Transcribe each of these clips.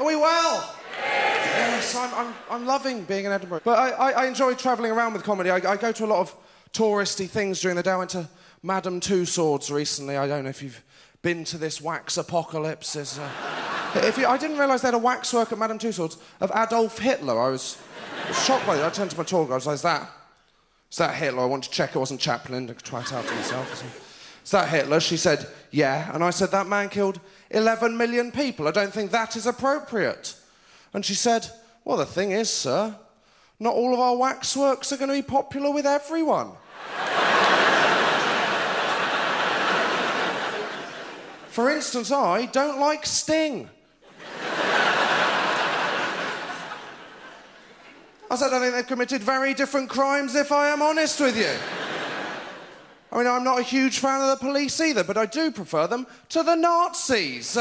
Are we well? Yes, I'm loving being in Edinburgh. But I enjoy travelling around with comedy. I go to a lot of touristy things during the day. I went to Madame Tussauds recently. I don't know if you've been to this wax apocalypse. I didn't realise they had a waxwork at Madame Tussauds of Adolf Hitler. I was shocked by that. I turned to my tour guide. I was like, is that Hitler? I want to check it wasn't Chaplin. I could try it out to myself. Is that Hitler? She said, yeah. And I said, that man killed 11 million people. I don't think that is appropriate. And she said, well, the thing is, sir, not all of our waxworks are going to be popular with everyone. For instance, I don't like Sting. I said, I think they've committed very different crimes, if I am honest with you. I mean, I'm not a huge fan of the police either, but I do prefer them to the Nazis.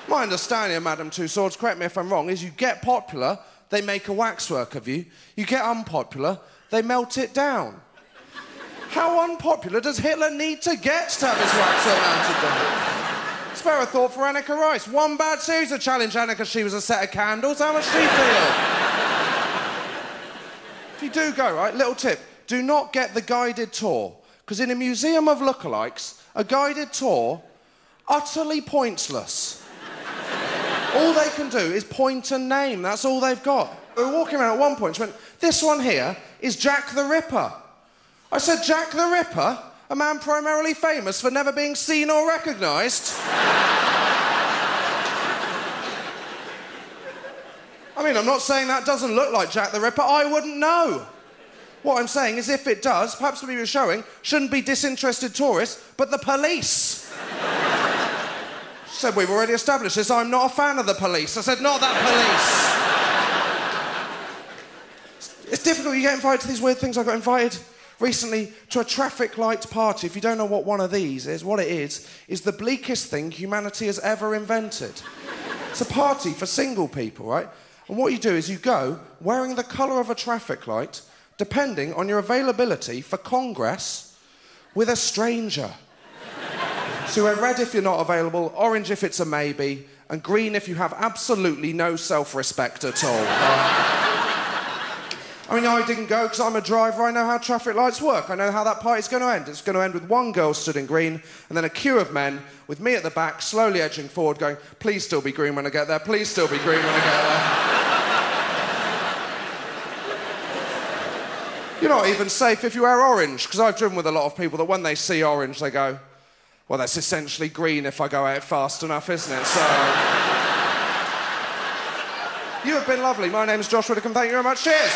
My understanding of Madame Tussauds, correct me if I'm wrong, is you get popular, they make a waxwork of you. You get unpopular, they melt it down. How unpopular does Hitler need to get to have his waxwork melted down? Spare a thought for Annika Rice. One bad series of Challenge Annika, she was a set of candles. How much do you feel? If you do go, right, little tip, do not get the guided tour. Because in a museum of lookalikes, a guided tour, utterly pointless. All they can do is point and name. That's all they've got. We were walking around at one point. She went, this one here is Jack the Ripper. I said, Jack the Ripper? A man primarily famous for never being seen or recognised? I mean, I'm not saying that doesn't look like Jack the Ripper. I wouldn't know. What I'm saying is if it does, perhaps the people you're showing shouldn't be disinterested tourists, but the police. She said, we've already established this. I'm not a fan of the police. I said, not that police. It's difficult. You get invited to these weird things. I got invited recently to a traffic light party. If you don't know what one of these is, what it is the bleakest thing humanity has ever invented. It's a party for single people, right? And what you do is you go wearing the colour of a traffic light, depending on your availability for Congress with a stranger. So you wear red if you're not available, orange if it's a maybe, and green if you have absolutely no self-respect at all. I mean, I didn't go because I'm a driver. I know how traffic lights work. I know how that party's going to end. It's going to end with one girl stood in green and then a queue of men with me at the back slowly edging forward going, please still be green when I get there, please still be green when I get there. You're not even safe if you wear orange, because I've driven with a lot of people that when they see orange they go, well, that's essentially green if I go out fast enough, isn't it? So... You have been lovely. My name is Josh Widdicombe. Thank you very much. Cheers.